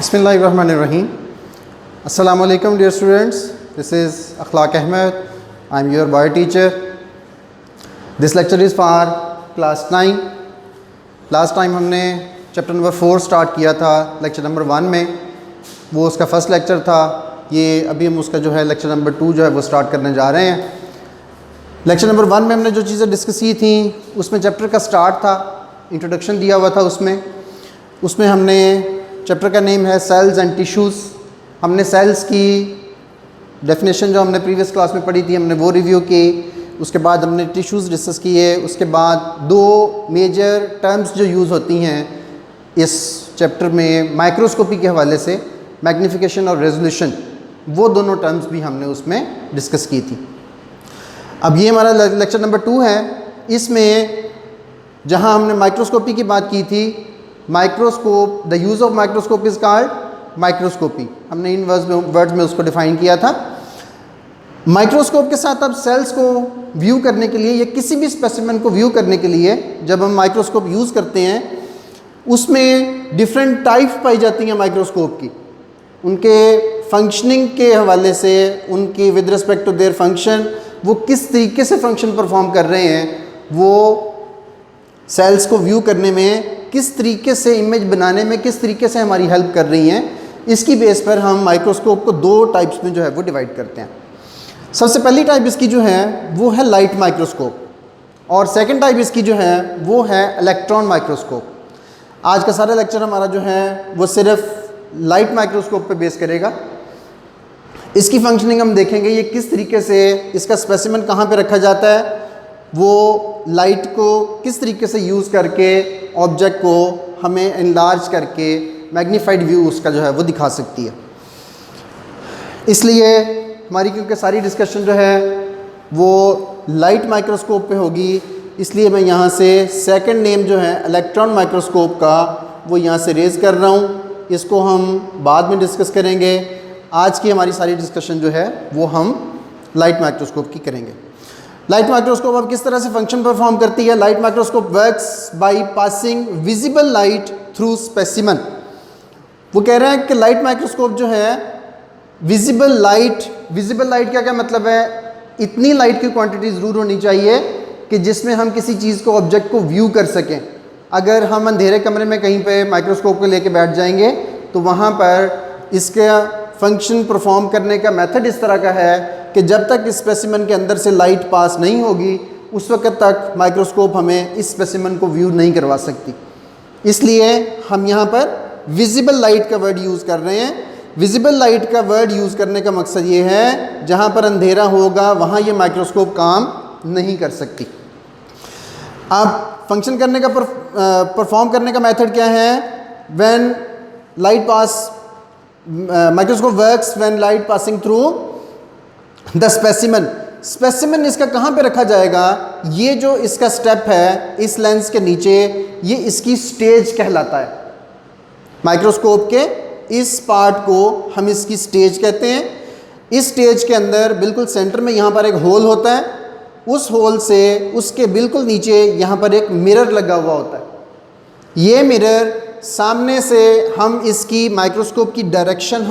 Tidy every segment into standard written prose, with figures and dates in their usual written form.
Bismillahirrahmanirrahim. Assalamu alaikum dear students. This is Akhlaq Ahmed. I am your bio teacher. This lecture is for class 9. Last time हमने chapter number 4 start किया था lecture number 1 में, वो उसका first lecture था। ये अभी हम उसका जो है लेक्चर नंबर 2 जो है वो स्टार्ट करने जा रहे हैं। लेक्चर नंबर 1 में हमने जो चीज़ें डिस्कस की थी उसमें चैप्टर का स्टार्ट था, इंट्रोडक्शन दिया हुआ था। उसमें हमने चैप्टर का नेम है सेल्स एंड टिश्यूज़। हमने सेल्स की डेफिनेशन जो हमने प्रीवियस क्लास में पढ़ी थी हमने वो रिव्यू की। उसके बाद हमने टिश्यूज़ डिस्कस किए। उसके बाद दो मेजर टर्म्स जो यूज़ होती हैं इस चैप्टर में माइक्रोस्कोपी के हवाले से, मैग्नीफिकेशन और रेजोल्यूशन, वो दोनों टर्म्स भी हमने उसमें डिस्कस की थी। अब ये हमारा लेक्चर नंबर 2 है। इसमें जहाँ हमने माइक्रोस्कोपी की बात की थी, microscope, the use of microscope is called microscopy, हमने इन वर्ड्स में उसको डिफ़ाइन किया था। माइक्रोस्कोप के साथ अब सेल्स को व्यू करने के लिए या किसी भी स्पेसिमेन को व्यू करने के लिए जब हम माइक्रोस्कोप यूज़ करते हैं उसमें डिफरेंट टाइप्स पाई जाती हैं माइक्रोस्कोप की। उनके फंक्शनिंग के हवाले से, उनकी with respect to their function, वो किस तरीके से फंक्शन परफॉर्म कर रहे हैं, वो सेल्स को व्यू करने में किस तरीके से, इमेज बनाने में किस तरीके से हमारी हेल्प कर रही हैं, इसकी बेस पर हम माइक्रोस्कोप को दो टाइप्स में जो है वो डिवाइड करते हैं। सबसे पहली टाइप इसकी जो है वो है लाइट माइक्रोस्कोप, और सेकंड टाइप इसकी जो है वो है इलेक्ट्रॉन माइक्रोस्कोप। आज का सारा लेक्चर हमारा जो है वो सिर्फ लाइट माइक्रोस्कोप पे बेस करेगा। इसकी फंक्शनिंग हम देखेंगे, ये किस तरीके से, इसका स्पेसिमेन कहाँ पे रखा जाता है, वो लाइट को किस तरीके से यूज़ करके ऑब्जेक्ट को हमें एनलार्ज करके मैग्नीफाइड व्यू उसका जो है वो दिखा सकती है। इसलिए हमारी क्योंकि सारी डिस्कशन जो है वो लाइट माइक्रोस्कोप पे होगी, इसलिए मैं यहाँ से सेकंड नेम जो है इलेक्ट्रॉन माइक्रोस्कोप का वो यहाँ से रेज़ कर रहा हूँ। इसको हम बाद में डिस्कस करेंगे। आज की हमारी सारी डिस्कशन जो है वो हम लाइट माइक्रोस्कोप की करेंगे। लाइट माइक्रोस्कोप अब किस तरह से फंक्शन परफॉर्म करती है। Light microscope works by passing visible light through specimen. वो कह रहे हैं कि लाइट माइक्रोस्कोप जो है विजिबल लाइट का क्या मतलब है, इतनी लाइट की क्वांटिटी ज़रूर होनी चाहिए कि जिसमें हम किसी चीज़ को, ऑब्जेक्ट को व्यू कर सकें। अगर हम अंधेरे कमरे में कहीं पे माइक्रोस्कोप को लेके बैठ जाएंगे तो वहाँ पर इसका फंक्शन परफॉर्म करने का मेथड इस तरह का है कि जब तक इस स्पेसिमन के अंदर से लाइट पास नहीं होगी उस वक्त तक माइक्रोस्कोप हमें इस स्पेसिमन को व्यू नहीं करवा सकती। इसलिए हम यहाँ पर विजिबल लाइट का वर्ड यूज़ कर रहे हैं। विजिबल लाइट का वर्ड यूज़ करने का मकसद ये है जहाँ पर अंधेरा होगा वहाँ ये माइक्रोस्कोप काम नहीं कर सकती। अब फंक्शन करने का परफॉर्म करने का मेथड क्या है। When light pass, microscope works when light passing through the specimen इसका कहाँ पे रखा जाएगा, ये जो इसका स्टेप है इस लेंस के नीचे, ये इसकी स्टेज कहलाता है। माइक्रोस्कोप के इस पार्ट को हम इसकी स्टेज कहते हैं। इस स्टेज के अंदर बिल्कुल सेंटर में यहाँ पर एक होल होता है, उस होल से उसके बिल्कुल नीचे यहाँ पर एक मिरर लगा हुआ होता है। ये मिरर सामने से हम इसकी माइक्रोस्कोप की डायरेक्शन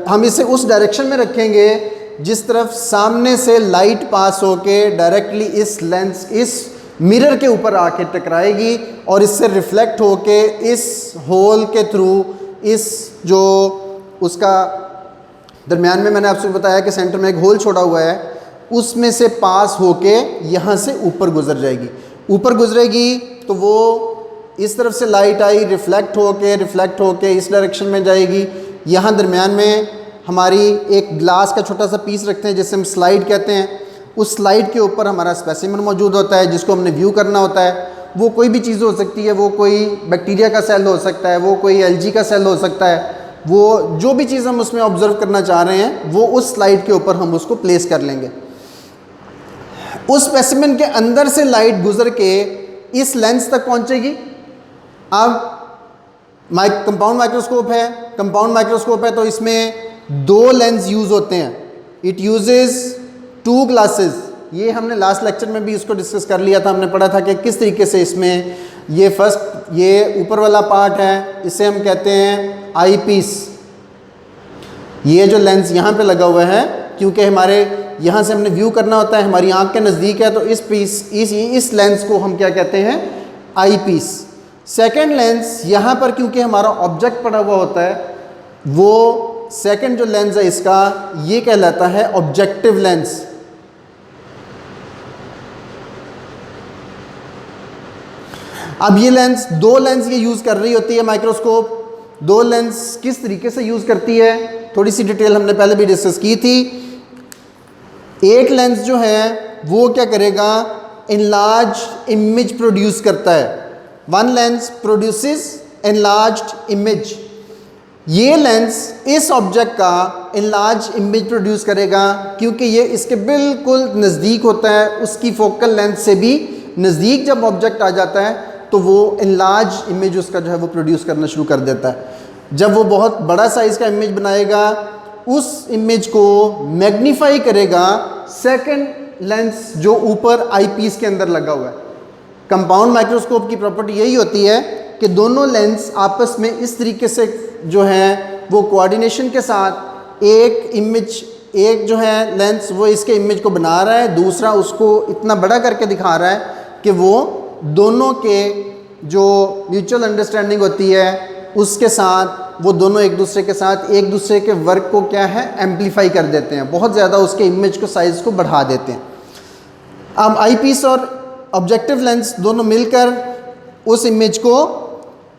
हम इसे उस डायरेक्शन में रखेंगे जिस तरफ सामने से लाइट पास होके डायरेक्टली इस लेंस, इस मिरर के ऊपर आके टकराएगी और इससे रिफ्लेक्ट होके इस होल के थ्रू, इस जो उसका दरमियान में मैंने आपसे बताया कि सेंटर में एक होल छोड़ा हुआ है, उसमें से पास होके यहाँ से ऊपर गुजर जाएगी। ऊपर गुजरेगी तो वो इस तरफ से लाइट आई, रिफ्लेक्ट होके इस डायरेक्शन में जाएगी। यहाँ दरमियान में हमारी एक ग्लास का छोटा सा पीस रखते हैं जिसे हम स्लाइड कहते हैं। उस स्लाइड के ऊपर हमारा स्पेसिमन मौजूद होता है जिसको हमने व्यू करना होता है। वो कोई भी चीज़ हो सकती है, वो कोई बैक्टीरिया का सेल हो सकता है, वो कोई एल्गी का सेल हो सकता है, वो जो भी चीज़ हम उसमें ऑब्जर्व करना चाह रहे हैं वो उस स्लाइड के ऊपर हम उसको प्लेस कर लेंगे। उस स्पेसिमन के अंदर से लाइट गुजर के इस लेंस तक पहुँचेगी। अब कंपाउंड माइक्रोस्कोप है, तो इसमें दो लेंस यूज़ होते हैं। It uses 2 glasses. ये हमने लास्ट लेक्चर में भी इसको डिस्कस कर लिया था। हमने पढ़ा था कि किस तरीके से इसमें ये फर्स्ट ये ऊपर वाला पार्ट है, इसे हम कहते हैं आई पीस। ये जो लेंस यहाँ पे लगा हुआ है, क्योंकि हमारे यहाँ से हमने व्यू करना होता है, हमारी आँख के नज़दीक है, तो इस लेंस को हम क्या कहते हैं, आई पीस। सेकेंड लेंस यहाँ पर क्योंकि हमारा ऑब्जेक्ट पड़ा हुआ होता है, वो सेकेंड जो लेंस है इसका, ये कहलाता है ऑब्जेक्टिव लेंस। अब ये लेंस, दो लेंस ये यूज़ कर रही होती है माइक्रोस्कोप। दो लेंस किस तरीके से यूज़ करती है, थोड़ी सी डिटेल हमने पहले भी डिस्कस की थी। एक लेंस जो है वो क्या करेगा, इनलार्ज इमेज प्रोड्यूस करता है। One lens produces enlarged image. ये लेंस इस ऑब्जेक्ट का इनलार्ज इमेज प्रोड्यूस करेगा क्योंकि ये इसके बिल्कुल नज़दीक होता है, उसकी फोकल लेंथ से भी नज़दीक जब ऑब्जेक्ट आ जाता है तो वो इनलार्ज इमेज उसका जो है वो प्रोड्यूस करना शुरू कर देता है। जब वो बहुत बड़ा साइज़ का इमेज बनाएगा, उस इमेज को मैग्नीफाई करेगा सेकंड लेंस जो ऊपर आई पीस के अंदर लगा हुआ है। कंपाउंड माइक्रोस्कोप की प्रॉपर्टी यही होती है कि दोनों लेंस आपस में इस तरीके से जो है वो कोऑर्डिनेशन के साथ एक इमेज, एक जो है लेंस वो इसके इमेज को बना रहा है, दूसरा उसको इतना बड़ा करके दिखा रहा है कि वो दोनों के जो म्यूचुअल अंडरस्टैंडिंग होती है उसके साथ वो दोनों एक दूसरे के साथ एक दूसरे के वर्क को क्या है, एम्पलीफाई कर देते हैं, बहुत ज़्यादा उसके इमेज को, साइज़ को बढ़ा देते हैं। अब आई पीस और ऑब्जेक्टिव लेंस दोनों मिलकर उस इमेज को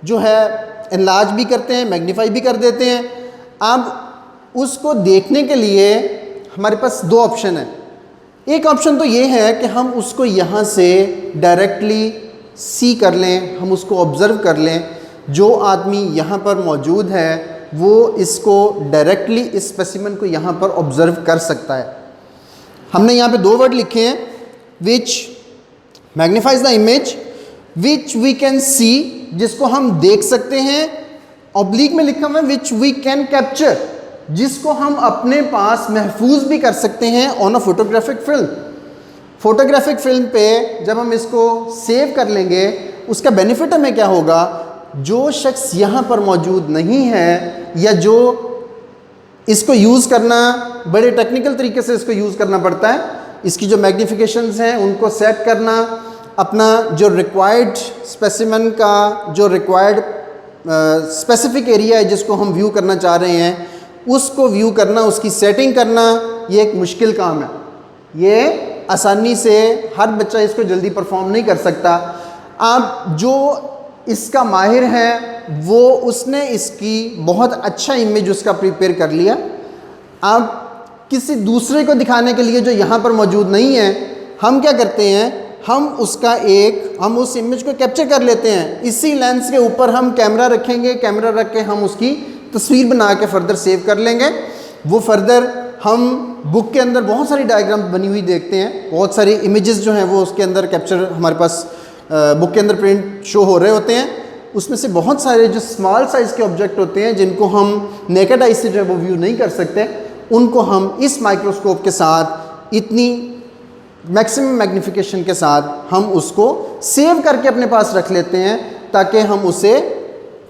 जो है एनलार्ज भी करते हैं, मैग्नीफाई भी कर देते हैं। अब उसको देखने के लिए हमारे पास दो ऑप्शन है। एक ऑप्शन तो ये है कि हम उसको यहाँ से डायरेक्टली सी कर लें, हम उसको ऑब्ज़र्व कर लें। जो आदमी यहाँ पर मौजूद है वो इसको डायरेक्टली इस स्पेसिमेन को यहाँ पर ऑब्ज़र्व कर सकता है। हमने यहाँ पे दो वर्ड लिखे हैं, which magnifies the image, which we can see, जिसको हम देख सकते हैं, ऑब्लिक में लिखा हुआ है विच वी कैन कैप्चर, जिसको हम अपने पास महफूज भी कर सकते हैं on a photographic film. Photographic film पे जब हम इसको सेव कर लेंगे, उसका बेनिफिट हमें क्या होगा, जो शख्स यहाँ पर मौजूद नहीं है या जो इसको यूज़ करना बड़े टेक्निकल तरीके से इसको यूज़ करना पड़ता है, इसकी जो मैग्निफिकेशंस हैं उनको सेट करना, अपना जो रिक्वायर्ड स्पेसिमेन का जो रिक्वायर्ड स्पेसिफिक एरिया है जिसको हम व्यू करना चाह रहे हैं, उसको व्यू करना, उसकी सेटिंग करना, ये एक मुश्किल काम है। ये आसानी से हर बच्चा इसको जल्दी परफॉर्म नहीं कर सकता। अब जो इसका माहिर है वो उसने इसकी बहुत अच्छा इमेज उसका प्रिपेयर कर लिया। अब किसी दूसरे को दिखाने के लिए जो यहाँ पर मौजूद नहीं है, हम क्या करते हैं, हम उस इमेज को कैप्चर कर लेते हैं। इसी लेंस के ऊपर हम कैमरा रखेंगे, कैमरा रख के हम उसकी तस्वीर बना के फर्दर सेव कर लेंगे। वो फर्दर हम बुक के अंदर बहुत सारी डायग्राम बनी हुई देखते हैं, बहुत सारी इमेजेस जो हैं वो उसके अंदर कैप्चर हमारे पास बुक के अंदर प्रिंट शो हो रहे होते हैं। उसमें से बहुत सारे जो स्मॉल साइज़ के ऑब्जेक्ट होते हैं जिनको हम नेकेड आई से जो है वो व्यू नहीं कर सकते, उनको हम इस माइक्रोस्कोप के साथ इतनी मैक्सिमम मैग्नीफिकेशन के साथ हम उसको सेव करके अपने पास रख लेते हैं ताकि हम उसे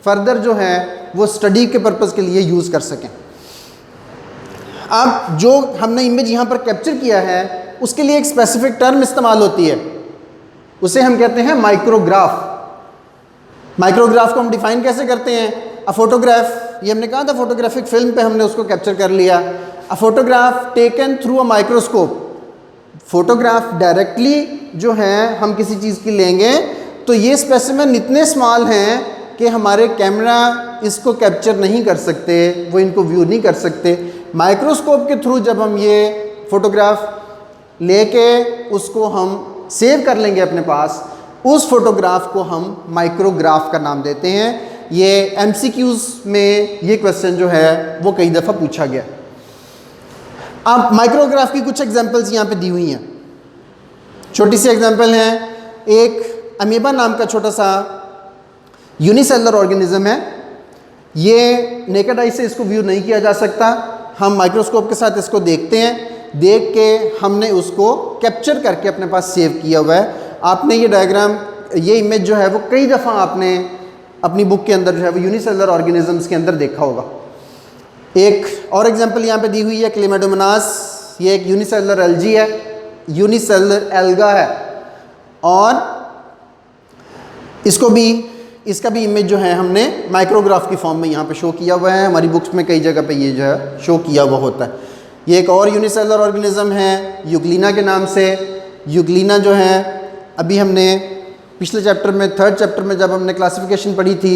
फर्दर जो है वो स्टडी के पर्पज़ के लिए यूज़ कर सकें। अब जो हमने इमेज यहाँ पर कैप्चर किया है उसके लिए एक स्पेसिफिक टर्म इस्तेमाल होती है, उसे हम कहते हैं माइक्रोग्राफ। माइक्रोग्राफ को हम डिफाइन कैसे करते हैं, अ फोटोग्राफ, ये हमने कहा था फोटोग्राफिक फिल्म पे हमने उसको कैप्चर कर लिया। A photograph taken through a microscope, photograph directly जो है हम किसी चीज़ की लेंगे तो ये स्पेसिमेन इतने स्मॉल हैं कि हमारे कैमरा इसको कैप्चर नहीं कर सकते, वो इनको व्यू नहीं कर सकते। माइक्रोस्कोप के थ्रू जब हम ये फ़ोटोग्राफ लेके उसको हम सेव कर लेंगे अपने पास, उस फोटोग्राफ को हम माइक्रोग्राफ का नाम देते हैं। ये MCQs में ये क्वेश्चन जो है वो कई दफ़ा पूछा गया। अब माइक्रोग्राफ की कुछ एग्जांपल्स यहाँ पे दी हुई हैं। छोटी सी एग्जांपल है, एक अमीबा नाम का छोटा सा यूनिसेलुलर ऑर्गेनिज्म है। ये नेकेड आई से इसको व्यू नहीं किया जा सकता, हम माइक्रोस्कोप के साथ इसको देखते हैं, देख के हमने उसको कैप्चर करके अपने पास सेव किया हुआ है। आपने ये डायग्राम ये इमेज जो है वो कई दफ़ा आपने अपनी बुक के अंदर जो है वो यूनिसेलुलर ऑर्गेनिजम्स के अंदर देखा होगा। एक और एग्जांपल यहाँ पे दी हुई है क्लेमाइडोमोनास। ये एक यूनिसेलुलर एल्गी है, यूनिसेलुलर एल्गा है, और इसका भी इमेज जो है हमने माइक्रोग्राफ की फॉर्म में यहाँ पे शो किया हुआ है। हमारी बुक्स में कई जगह पे ये जो है शो किया हुआ होता है। ये एक और यूनिसेलुलर ऑर्गेनिज्म है यूग्लिना के नाम से। यूग्लिना जो है अभी हमने पिछले चैप्टर में, थर्ड चैप्टर में जब हमने क्लासिफिकेशन पढ़ी थी,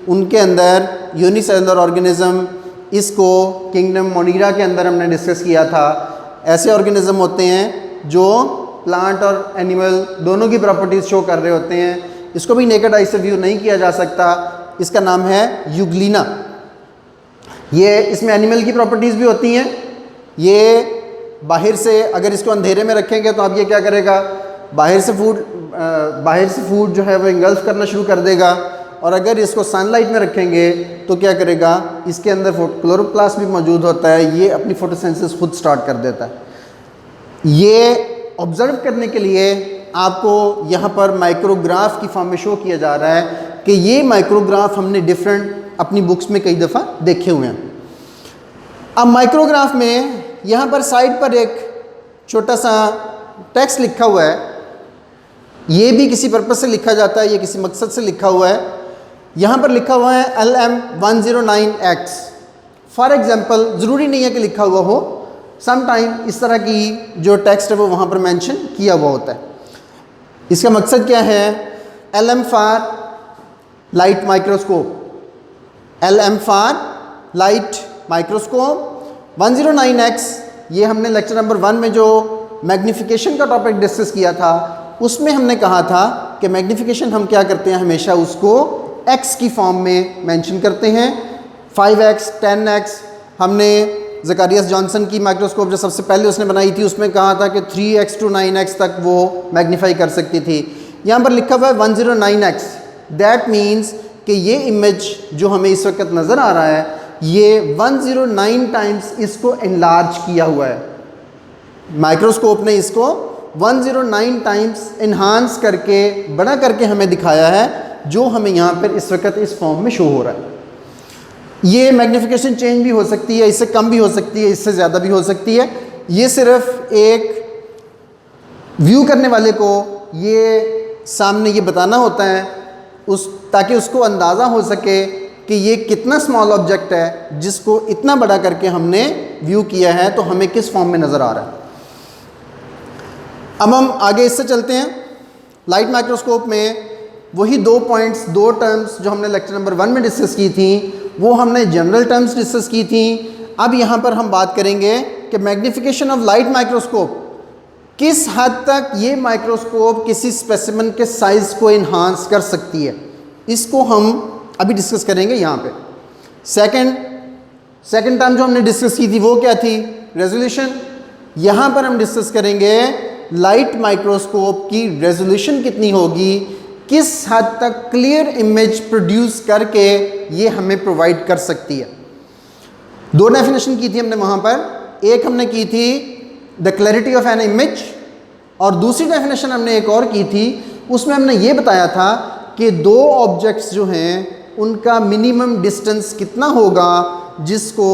उनके अंदर यूनिसेलुलर ऑर्गेनिज्म, इसको किंगडम मोनीरा के अंदर हमने डिस्कस किया था। ऐसे ऑर्गेनिज्म होते हैं जो प्लांट और एनिमल दोनों की प्रॉपर्टीज़ शो कर रहे होते हैं। इसको भी नेकेड आई से व्यू नहीं किया जा सकता। इसका नाम है यूग्लिना। ये इसमें एनिमल की प्रॉपर्टीज़ भी होती हैं। ये बाहर से अगर इसको अंधेरे में रखेंगे तो अब ये क्या करेगा, बाहर से फूड जो है वो इंगल्फ करना शुरू कर देगा, और अगर इसको सनलाइट में रखेंगे तो क्या करेगा, इसके अंदर क्लोरोप्लास्ट भी मौजूद होता है, ये अपनी फोटोसिंथेसिस खुद स्टार्ट कर देता है। ये ऑब्जर्व करने के लिए आपको यहाँ पर माइक्रोग्राफ की फॉर्म में शो किया जा रहा है कि ये माइक्रोग्राफ हमने डिफरेंट अपनी बुक्स में कई दफ़ा देखे हुए हैं। अब माइक्रोग्राफ में यहाँ पर साइड पर एक छोटा सा टेक्स्ट लिखा हुआ है। ये भी किसी पर्पज़ से लिखा जाता है, ये किसी मकसद से लिखा हुआ है। यहाँ पर लिखा हुआ है LM109X। फॉर एग्ज़ाम्पल, ज़रूरी नहीं है कि लिखा हुआ हो, सम टाइम इस तरह की जो टेक्स्ट है वो वहाँ पर मेंशन किया हुआ होता है। इसका मकसद क्या है? LM for light microscope, LM for light microscope. 109X ये हमने लेक्चर नंबर 1 में जो मैग्नीफिकेशन का टॉपिक डिस्कस किया था, उसमें हमने कहा था कि मैग्नीफिकेशन हम क्या करते हैं, हमेशा उसको x की फॉर्म में मेंशन करते हैं। 5x, 10x। हमने ज़कारियास जॉनसन की माइक्रोस्कोप जो सबसे पहले उसने बनाई थी, उसमें कहा था कि 3x to 9x तक वो मैग्नीफाई कर सकती थी। यहाँ पर लिखा हुआ है 109x। दैट मीन्स कि ये इमेज जो हमें इस वक्त नज़र आ रहा है, ये 109 टाइम्स इसको एनलार्ज किया हुआ है। माइक्रोस्कोप ने इसको 109 टाइम्स इन्हांस करके, बड़ा करके हमें दिखाया है, जो हमें यहाँ पर इस वक्त इस फॉर्म में शो हो रहा है। ये मैग्नीफिकेशन चेंज भी हो सकती है, इससे कम भी हो सकती है, इससे ज़्यादा भी हो सकती है। ये सिर्फ एक व्यू करने वाले को ये सामने ये बताना होता है ताकि उसको अंदाज़ा हो सके कि ये कितना स्मॉल ऑब्जेक्ट है जिसको इतना बड़ा करके हमने व्यू किया है, तो हमें किस फॉर्म में नज़र आ रहा है। अब हम आगे इससे चलते हैं। लाइट माइक्रोस्कोप में वही 2 पॉइंट्स, 2 टर्म्स जो हमने लेक्चर नंबर 1 में डिस्कस की थी, वो हमने जनरल टर्म्स डिस्कस की थी। अब यहाँ पर हम बात करेंगे कि मैग्नीफिकेशन ऑफ लाइट माइक्रोस्कोप, किस हद तक ये माइक्रोस्कोप किसी स्पेसिमेन के साइज़ को इन्हांस कर सकती है, इसको हम अभी डिस्कस करेंगे यहाँ पे। सेकंड टर्म जो हमने डिस्कस की थी वो क्या थी? रेजोल्यूशन। यहाँ पर हम डिस्कस करेंगे लाइट माइक्रोस्कोप की रेजोल्यूशन कितनी होगी, किस हद तक क्लियर इमेज प्रोड्यूस करके ये हमें प्रोवाइड कर सकती है। 2 डेफिनेशन की थी हमने वहाँ पर। एक हमने की थी the clarity of an image, और दूसरी डेफिनेशन हमने एक और की थी, उसमें हमने ये बताया था कि 2 ऑब्जेक्ट्स जो हैं उनका मिनिमम डिस्टेंस कितना होगा जिसको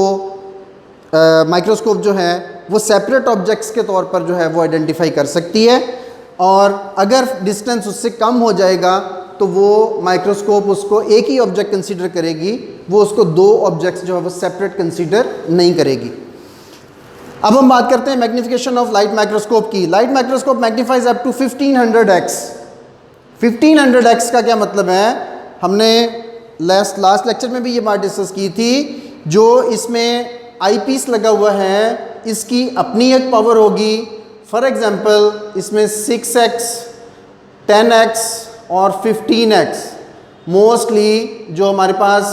माइक्रोस्कोप जो है वो सेपरेट ऑब्जेक्ट्स के तौर पर जो है वो आइडेंटिफाई कर सकती है, और अगर डिस्टेंस उससे कम हो जाएगा तो वो माइक्रोस्कोप उसको एक ही ऑब्जेक्ट कंसीडर करेगी, वो उसको 2 ऑब्जेक्ट्स जो है वो सेपरेट कंसीडर नहीं करेगी। अब हम बात करते हैं मैग्नीफिकेशन ऑफ लाइट माइक्रोस्कोप की। Light microscope magnifies up to 1500x। 1500x का क्या मतलब है? हमने लास्ट लेक्चर में भी ये बात डिस्कस की थी। जो इसमें आई पीस लगा हुआ है, इसकी अपनी एक पावर होगी। फॉर एग्जांपल, इसमें 6x, 10x और 15x मोस्टली जो हमारे पास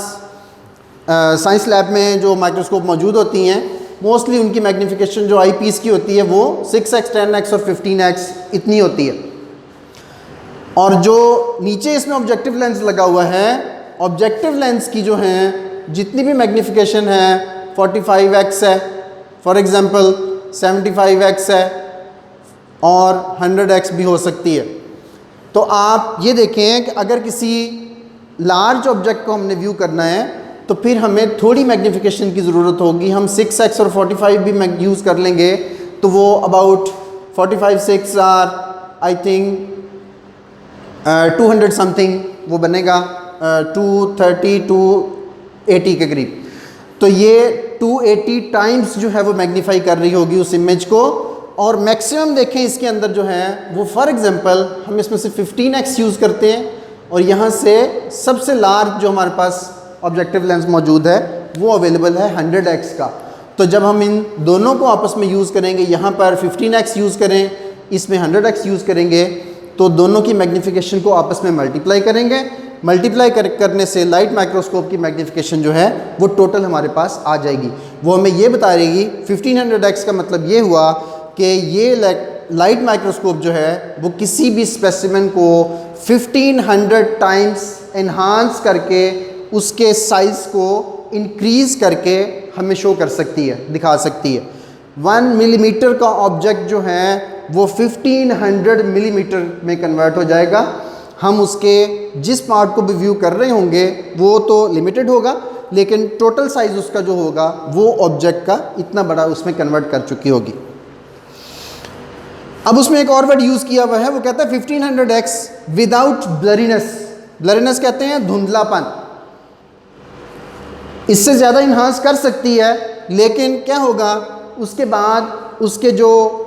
साइंस लैब में जो माइक्रोस्कोप मौजूद होती हैं, मोस्टली उनकी मैग्नीफिकेशन जो आई पीस की होती है वो 6x, 10x और 15x इतनी होती है। और जो नीचे इसमें ऑब्जेक्टिव लेंस लगा हुआ है, ऑब्जेक्टिव लेंस की जो हैं जितनी भी मैग्नीफिकेशन है 45x है, फॉर एग्जांपल 75x है, और 100x भी हो सकती है। तो आप ये देखें कि अगर किसी लार्ज ऑब्जेक्ट को हमने व्यू करना है तो फिर हमें थोड़ी मैग्नीफिकेशन की ज़रूरत होगी। हम 6x और 45 भी यूज़ कर लेंगे तो वो about 45 6 are I think 200 something वो बनेगा, 230 280 के करीब। तो ये 280 टाइम्स जो है वो मैग्नीफाई कर रही होगी उस इमेज को। और मैक्सिमम देखें इसके अंदर जो है वो फॉर एग्जांपल हम इसमें से 15x यूज़ करते हैं और यहाँ से सबसे लार्ज जो हमारे पास ऑब्जेक्टिव लेंस मौजूद है वो अवेलेबल है 100x का। तो जब हम इन दोनों को आपस में यूज़ करेंगे, यहाँ पर 15x यूज़ करें, इसमें 100x यूज़ करेंगे, तो दोनों की मैग्नीफिकेशन को आपस में मल्टीप्लाई करेंगे। मल्टीप्लाई करने से लाइट माइक्रोस्कोप की मैग्नीफिकेशन जो है वो टोटल हमारे पास आ जाएगी। वो हमें ये बताएगी 1500x का मतलब ये हुआ कि ये लाइट माइक्रोस्कोप जो है वो किसी भी स्पेसिमेन को 1500 टाइम्स एनहांस करके उसके साइज़ को इंक्रीज़ करके हमें शो कर सकती है, दिखा सकती है। 1 मिलीमीटर का ऑब्जेक्ट जो है वो 1500 मिलीमीटर में कन्वर्ट हो जाएगा। हम उसके जिस पार्ट को भी व्यू कर रहे होंगे वो तो लिमिटेड होगा, लेकिन टोटल साइज़ उसका जो होगा वो ऑब्जेक्ट का इतना बड़ा उसमें कन्वर्ट कर चुकी होगी। अब उसमें एक और वर्ड यूज़ किया हुआ है, वो कहता है 1500x विदाउट ब्लरीनेस। ब्लरीनेस कहते हैं धुंधलापन। इससे ज़्यादा इन्हांस कर सकती है, लेकिन क्या होगा उसके बाद उसके जो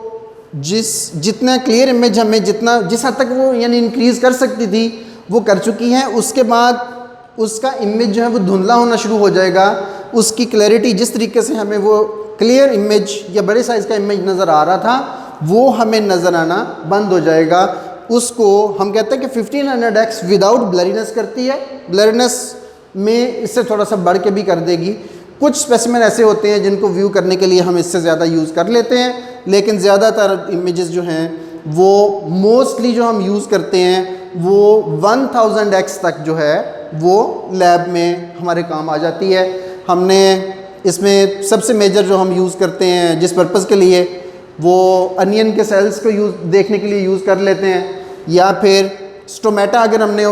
जितना क्लियर इमेज हमें जिस हद तक वो यानी इंक्रीज़ कर सकती थी वो कर चुकी है। उसके बाद उसका इमेज जो है वो धुंधला होना शुरू हो जाएगा। उसकी क्लैरिटी जिस तरीके से हमें वो क्लियर इमेज या बड़े साइज़ का इमेज नज़र आ रहा था वो हमें नज़र आना बंद हो जाएगा। उसको हम कहते हैं कि 1500x विदाउट ब्लरीनेस करती है। ब्लरीनेस में इससे थोड़ा सा बढ़ के भी कर देगी। कुछ स्पेसिमेन ऐसे होते हैं जिनको व्यू करने के लिए हम इससे ज़्यादा यूज़ कर लेते हैं, लेकिन ज़्यादातर इमेजेस जो हैं वो मोस्टली जो हम यूज़ करते हैं वो 1000x तक जो है वो लैब में हमारे काम आ जाती है। हमने इसमें सबसे मेजर जो हम यूज़ करते हैं जिस पर्पज़ के लिए वो अनियन के सेल्स को देखने के लिए यूज़ कर लेते हैं, या फिर स्टोमेटा अगर हमने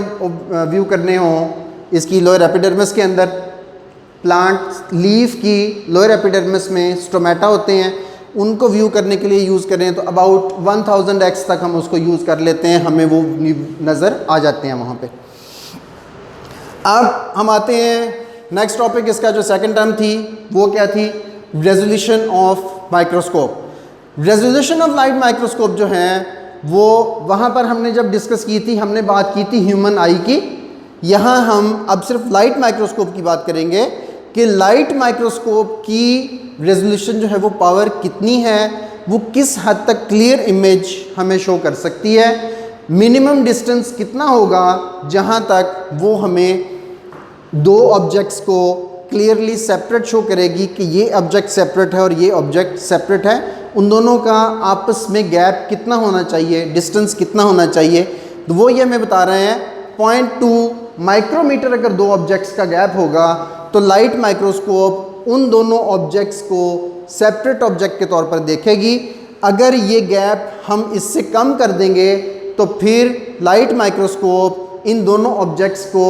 व्यू करने हो इसकी लोअर एपिडर्मिस के अंदर, प्लांट लीफ की लोअर एपिडर्मिस में स्टोमेटा होते हैं, उनको व्यू करने के लिए यूज़ करें तो अबाउट 1000x तक हम उसको यूज़ कर लेते हैं, हमें वो नज़र आ जाते हैं वहाँ पे। अब हम आते हैं नेक्स्ट टॉपिक। इसका जो सेकंड टर्म थी वो क्या थी? Resolution of microscope. Resolution of light microscope जो है वो वहाँ पर हमने जब डिस्कस की थी हमने बात की थी ह्यूमन आई की। यहाँ हम अब सिर्फ लाइट माइक्रोस्कोप की बात करेंगे कि लाइट माइक्रोस्कोप की रेजोल्यूशन जो है वो पावर कितनी है, वो किस हद तक क्लियर इमेज हमें शो कर सकती है, मिनिमम डिस्टेंस कितना होगा जहाँ तक वो हमें दो ऑब्जेक्ट्स को क्लियरली सेपरेट शो करेगी कि ये ऑब्जेक्ट सेपरेट है और ये ऑब्जेक्ट सेपरेट है। उन दोनों का आपस में गैप कितना होना चाहिए, डिस्टेंस कितना होना चाहिए, तो वो ये हमें बता रहे हैं 0.2 माइक्रोमीटर अगर दो ऑब्जेक्ट्स का गैप होगा तो लाइट माइक्रोस्कोप उन दोनों ऑब्जेक्ट्स को सेपरेट ऑब्जेक्ट के तौर पर देखेगी। अगर ये गैप हम इससे कम कर देंगे तो फिर लाइट माइक्रोस्कोप इन दोनों ऑब्जेक्ट्स को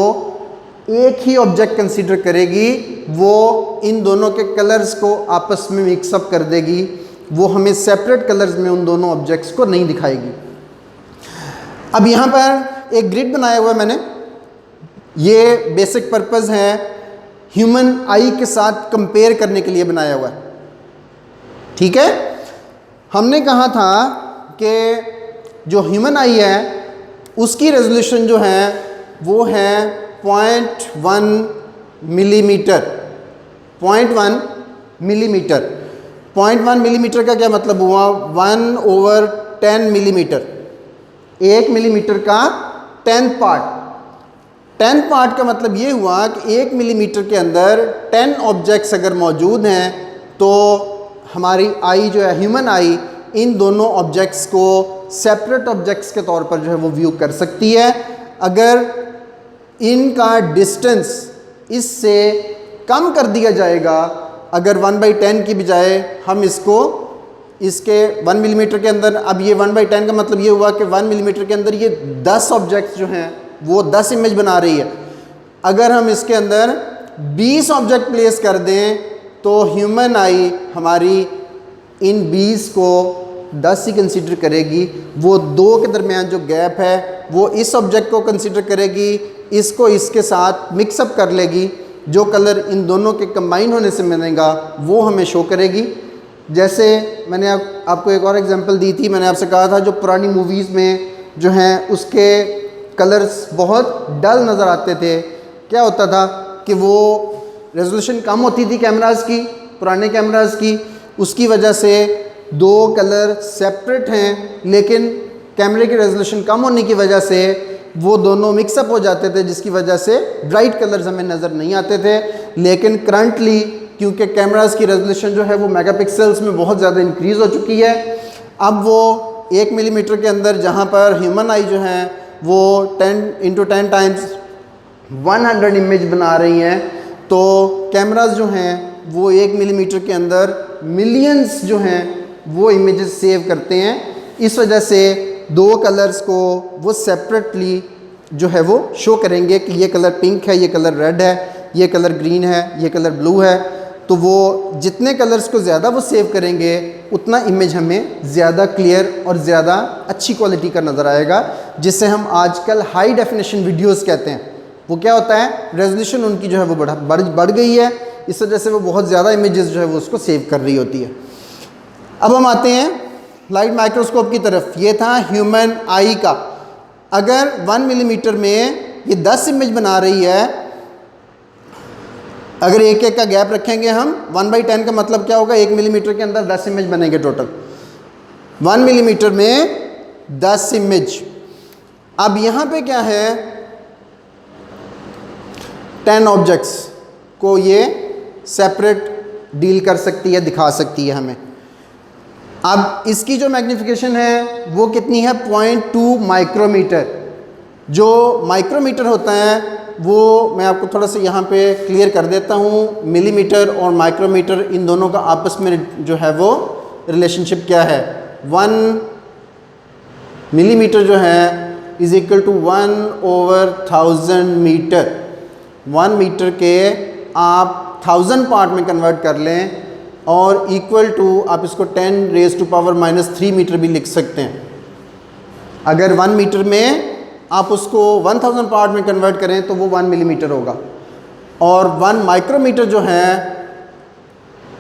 एक ही ऑब्जेक्ट कंसीडर करेगी, वो इन दोनों के कलर्स को आपस में मिक्सअप कर देगी, वो हमें सेपरेट कलर्स में उन दोनों ऑब्जेक्ट्स को नहीं दिखाएगी। अब यहाँ पर एक ग्रिड बनाया हुआ है मैंने, ये बेसिक पर्पस है ह्यूमन आई के साथ कंपेयर करने के लिए बनाया हुआ है। ठीक है, हमने कहा था कि जो ह्यूमन आई है उसकी रेजोल्यूशन जो है वो है 0.1 मिलीमीटर। 0.1 मिलीमीटर 0.1 मिलीमीटर का क्या मतलब हुआ? 1/10 मिलीमीटर, 1 मिलीमीटर का 10th पार्ट। 10th पार्ट का मतलब ये हुआ कि 1 मिलीमीटर के अंदर 10 ऑब्जेक्ट्स अगर मौजूद हैं तो हमारी आई जो है ह्यूमन आई इन दोनों ऑब्जेक्ट्स को सेपरेट ऑब्जेक्ट्स के तौर पर जो है वो व्यू कर सकती है। अगर इनका डिस्टेंस इससे कम कर दिया जाएगा, अगर 1/10 की बजाय हम इसको इसके 1 मिलीमीटर के अंदर, अब ये 1/10 का मतलब ये हुआ कि 1 मिलीमीटर के अंदर ये 10 ऑब्जेक्ट्स जो हैं वो 10 इमेज बना रही है। अगर हम इसके अंदर 20 ऑब्जेक्ट प्लेस कर दें तो ह्यूमन आई हमारी इन 20 को 10 ही कंसीडर करेगी। वो 2 के दरमियान जो गैप है वो इस ऑब्जेक्ट को कंसीडर करेगी, इसको इसके साथ मिक्सअप कर लेगी, जो कलर इन दोनों के कंबाइन होने से मिलेगा वो हमें शो करेगी। जैसे मैंने आपको एक और एग्जांपल दी थी, मैंने आपसे कहा था जो पुरानी मूवीज़ में जो हैं उसके कलर्स बहुत डल नज़र आते थे। क्या होता था कि वो रेजोल्यूशन कम होती थी कैमराज़ की, पुराने कैमराज़ की, उसकी वजह से 2 कलर सेपरेट हैं लेकिन कैमरे की रेजोल्यूशन कम होने की वजह से वो दोनों मिक्सअप हो जाते थे, जिसकी वजह से ब्राइट कलर्स हमें नज़र नहीं आते थे। लेकिन करंटली क्योंकि कैमराज़ की रेजोल्यूशन जो है वो मेगापिक्सल्स में बहुत ज़्यादा इंक्रीज़ हो चुकी है, अब वो 1 मिलीमीटर के अंदर जहाँ पर ह्यूमन आई जो है वो 10 × 10 टाइम्स 100 इमेज बना रही हैं, तो कैमराज़ जो हैं वो 1 मिलीमीटर के अंदर मिलियंस जो हैं वो इमेजेस सेव करते हैं। इस वजह से 2 कलर्स को वो सेपरेटली जो है वो शो करेंगे कि ये कलर पिंक है, ये कलर रेड है, ये कलर ग्रीन है, ये कलर ब्लू है। तो वो जितने कलर्स को ज़्यादा वो सेव करेंगे उतना इमेज हमें ज़्यादा क्लियर और ज़्यादा अच्छी क्वालिटी का नज़र आएगा, जिससे हम आजकल हाई डेफिनेशन वीडियोस कहते हैं। वो क्या होता है, रेजोल्यूशन उनकी जो है वो बढ़ गई है, इस वजह से वो बहुत ज़्यादा इमेजेस जो है वो उसको सेव कर रही होती है। अब हम आते हैं लाइट माइक्रोस्कोप की तरफ। ये था ह्यूमन आई का। अगर 1 मिलीमीटर में ये 10 इमेज बना रही है, अगर एक एक का गैप रखेंगे हम, 1/10 का मतलब क्या होगा, 1 मिलीमीटर के अंदर 10 इमेज बनेंगे टोटल। 1 मिलीमीटर में 10 इमेज। अब यहाँ पे क्या है, 10 ऑब्जेक्ट्स को ये सेपरेट डील कर सकती है, दिखा सकती है हमें। अब इसकी जो मैग्नीफिकेशन है वो कितनी है, 0.2 माइक्रोमीटर। जो माइक्रोमीटर होता है वो मैं आपको थोड़ा सा यहाँ पे क्लियर कर देता हूँ। मिलीमीटर और माइक्रोमीटर इन दोनों का आपस में जो है वो रिलेशनशिप क्या है। 1 मिलीमीटर जो है is equal to 1/1000 metre. 1 metre के आप 1000 पार्ट में कन्वर्ट कर लें और इक्वल टू आप इसको 10⁻³ मीटर भी लिख सकते हैं। अगर 1 मीटर में आप उसको 1000 पार्ट में कन्वर्ट करें तो वो 1 मिलीमीटर होगा। और 1 माइक्रोमीटर जो है,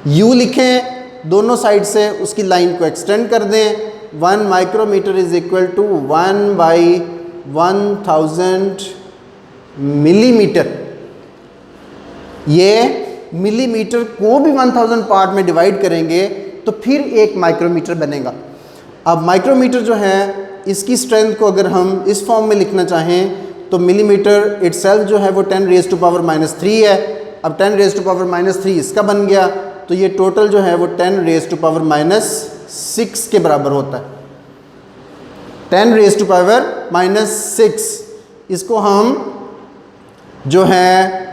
यू लिखें, दोनों साइड से उसकी लाइन को एक्सटेंड कर दें। 1 micrometre is equal to 1/1000 millimetre. ये मिलीमीटर को भी 1000 पार्ट में डिवाइड करेंगे तो फिर एक माइक्रोमीटर बनेगा। अब माइक्रोमीटर जो है इसकी स्ट्रेंथ को अगर हम इस फॉर्म में लिखना चाहें तो मिलीमीटर इटसेल्फ जो है वो 10⁻³ है। अब 10⁻³ इसका बन गया तो ये टोटल जो है वो 10⁻6 के बराबर होता है। 10⁻6 इसको हम जो है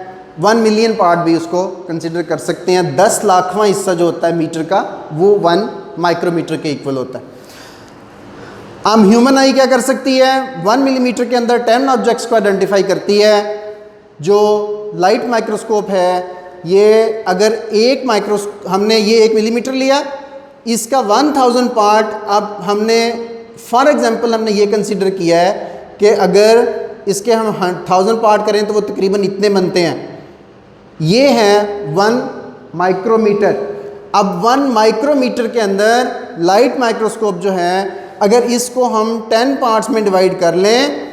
1 मिलियन पार्ट भी उसको कंसिडर कर सकते हैं। 10 लाखवां हिस्सा जो होता है मीटर का वो 1 माइक्रोमीटर के इक्वल होता है। अब ह्यूमन आई क्या कर सकती है, 1 मिलीमीटर के अंदर 10 ऑब्जेक्ट्स को आइडेंटिफाई करती है। जो लाइट माइक्रोस्कोप है ये अगर हमने ये 1 मिलीमीटर लिया, इसका 1000 पार्ट, अब हमने फॉर एग्जांपल हमने ये कंसीडर किया है कि अगर इसके हम 1000 पार्ट करें तो वो तकरीबन इतने बनते हैं। ये है 1 माइक्रोमीटर। अब 1 माइक्रोमीटर के अंदर लाइट माइक्रोस्कोप जो है, अगर इसको हम 10 पार्ट्स में डिवाइड कर लें,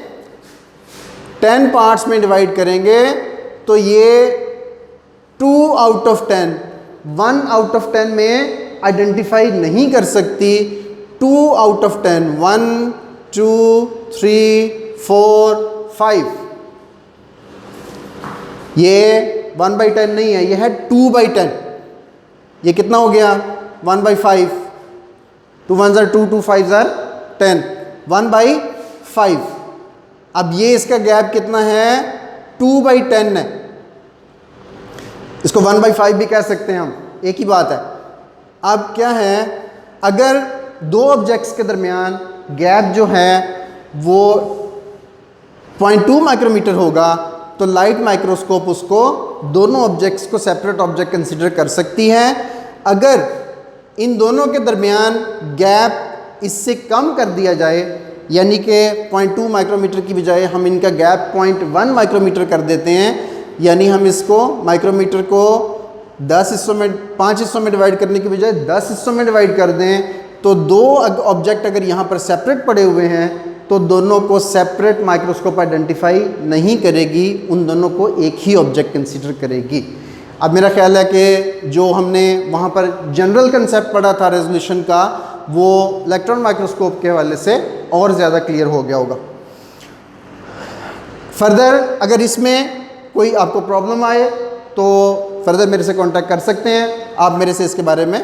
10 पार्ट्स में डिवाइड करेंगे तो ये 2 आउट ऑफ 10, 1 आउट ऑफ 10 में आइडेंटिफाई नहीं कर सकती। 2 आउट ऑफ 10, 1 2 3 4 5, ये 1/10 नहीं है, ये है 2/10। ये कितना हो गया, 1/5। 2 1s are 2, 2 5s are 10, 1/5। अब ये इसका गैप कितना है, 2/10 है। इसको 1/5 भी कह सकते हैं हम, एक ही बात है। अब क्या है, अगर दो ऑब्जेक्ट्स के दरमियान गैप जो है वो 0.2 माइक्रोमीटर होगा तो लाइट माइक्रोस्कोप उसको दोनों ऑब्जेक्ट्स को सेपरेट ऑब्जेक्ट कंसिडर कर सकती है। अगर इन दोनों के दरमियान गैप इससे कम कर दिया जाए, यानी कि 0.2 माइक्रोमीटर की बजाय हम इनका गैप 0.1 माइक्रोमीटर कर देते हैं, यानी हम इसको माइक्रोमीटर को 10 हिस्सों में 5 हिस्सों में डिवाइड करने की बजाय 10 हिस्सों में डिवाइड कर दें, तो दो ऑब्जेक्ट अगर यहाँ पर सेपरेट पड़े हुए हैं तो दोनों को सेपरेट माइक्रोस्कोप आइडेंटिफाई नहीं करेगी, उन दोनों को एक ही ऑब्जेक्ट कंसीडर करेगी। अब मेरा ख्याल है कि जो हमने वहाँ पर जनरल कंसेप्ट पढ़ा था रेजोल्यूशन का, वो इलेक्ट्रॉन माइक्रोस्कोप के हवाले से और ज़्यादा क्लियर हो गया होगा। फर्दर अगर इसमें कोई आपको प्रॉब्लम आए तो फर्दर मेरे से कांटेक्ट कर सकते हैं, आप मेरे से इसके बारे में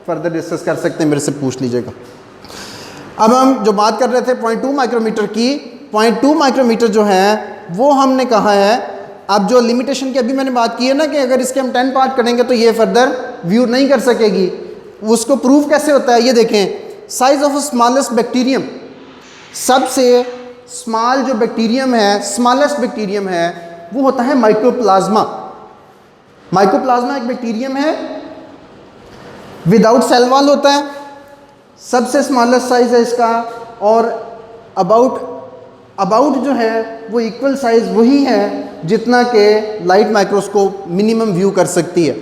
फर्दर डिस्कस कर सकते हैं, मेरे से पूछ लीजिएगा। अब हम जो बात कर रहे थे 0.2 माइक्रोमीटर की, 0.2 माइक्रोमीटर जो है वो हमने कहा है, अब जो लिमिटेशन की अभी मैंने बात की है ना कि अगर इसके हम 10 पार्ट करेंगे तो ये फर्दर व्यू नहीं कर सकेगी, उसको प्रूव कैसे होता है ये देखें। साइज ऑफ स्मॉलेस्ट बैक्टीरियम, सबसे स्मॉल जो बैक्टीरियम है, स्मॉलेस्ट बैक्टीरियम है वो होता है माइकोप्लाज्मा। माइकोप्लाज्मा एक बैक्टीरियम है, विदाउट सेल वॉल होता है, सबसे स्मॉलेस्ट साइज है इसका, और अबाउट जो है वो इक्वल साइज वही है जितना कि लाइट माइक्रोस्कोप मिनिमम व्यू कर सकती है।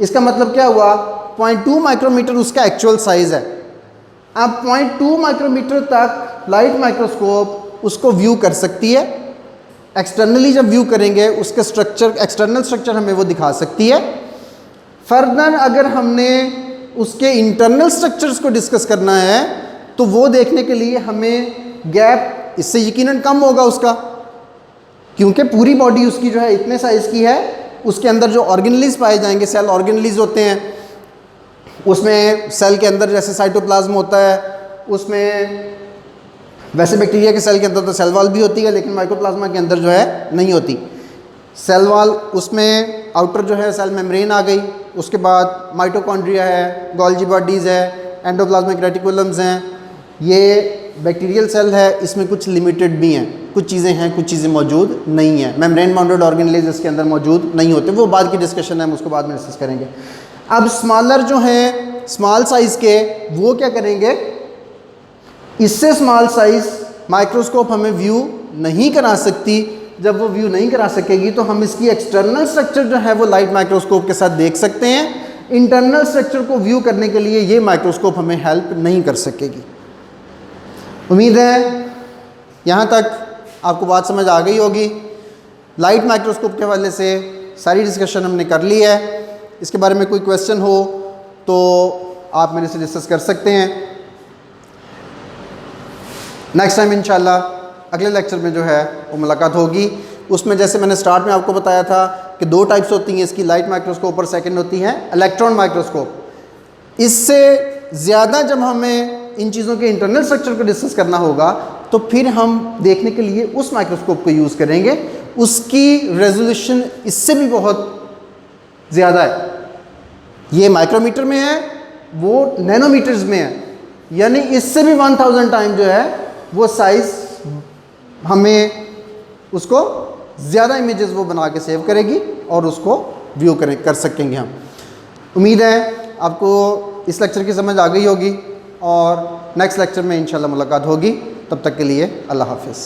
इसका मतलब क्या हुआ, 0.2 माइक्रोमीटर उसका एक्चुअल साइज है। अब 0.2 माइक्रोमीटर तक लाइट माइक्रोस्कोप उसको व्यू कर सकती है। एक्सटर्नली जब व्यू करेंगे उसके स्ट्रक्चर, एक्सटर्नल स्ट्रक्चर हमें वो दिखा सकती है। फर्दर अगर हमने उसके इंटरनल स्ट्रक्चर्स को डिस्कस करना है तो वो देखने के लिए हमें गैप इससे यकीनन कम होगा उसका, क्योंकि पूरी बॉडी उसकी जो है इतने साइज़ की है, उसके अंदर जो ऑर्गेनलीज पाए जाएंगे, सेल ऑर्गेनलीज होते हैं, उसमें सेल के अंदर जैसे साइटोप्लाज्म होता है, उसमें वैसे बैक्टीरिया के सेल के अंदर तो सेल वॉल भी होती है, लेकिन माइकोप्लाज्मा के अंदर जो है नहीं होती सेल वॉल। उसमें आउटर जो है सेल मेम्ब्रेन आ गई, उसके बाद माइटोकॉन्ड्रिया है, गोल्जी बॉडीज़ है, एंडोप्लाज्मिक रेटिकुलम्स हैं, ये बैक्टीरियल सेल है, इसमें कुछ लिमिटेड भी हैं, कुछ चीज़ें हैं, कुछ चीज़ें मौजूद नहीं हैं। मेम्ब्रेन बाउंडेड ऑर्गेनेल्स इसके अंदर मौजूद नहीं होते, वो बाद की डिस्कशन है, हम उसको बाद में डिस्कस करेंगे। अब स्मॉलर जो हैं, स्मॉल साइज़ के, वो क्या करेंगे, इससे स्मॉल साइज़ माइक्रोस्कोप हमें व्यू नहीं करा सकती। जब वो व्यू नहीं करा सकेगी तो हम इसकी एक्सटर्नल स्ट्रक्चर जो है वो लाइट माइक्रोस्कोप के साथ देख सकते हैं। इंटरनल स्ट्रक्चर को व्यू करने के लिए ये माइक्रोस्कोप हमें हेल्प नहीं कर सकेगी। उम्मीद है यहाँ तक आपको बात समझ आ गई होगी। लाइट माइक्रोस्कोप के हवाले से सारी डिस्कशन हमने कर ली है। इसके बारे में कोई क्वेश्चन हो तो आप मेरे से डिस्कस कर सकते हैं। नेक्स्ट टाइम इंशाल्लाह अगले लेक्चर में जो है वो मुलाकात होगी। उसमें जैसे मैंने स्टार्ट में आपको बताया था कि दो टाइप्स होती हैं इसकी, लाइट माइक्रोस्कोप और सेकंड होती है इलेक्ट्रॉन माइक्रोस्कोप। इससे ज़्यादा जब हमें इन चीज़ों के इंटरनल स्ट्रक्चर को डिस्कस करना होगा तो फिर हम देखने के लिए उस माइक्रोस्कोप को यूज़ करेंगे। उसकी रेजोल्यूशन इससे भी बहुत ज़्यादा है, ये माइक्रोमीटर में है, वो नैनोमीटर्स में है, यानी इससे भी 1000 टाइम जो है वो साइज़ हमें उसको ज़्यादा इमेजेस वो बना के सेव करेगी और उसको व्यू कर सकेंगे हम। उम्मीद है आपको इस लेक्चर की समझ आ गई होगी और नेक्स्ट लेक्चर में इंशाल्लाह मुलाकात होगी। तब तक के लिए अल्लाह हाफ़िज़।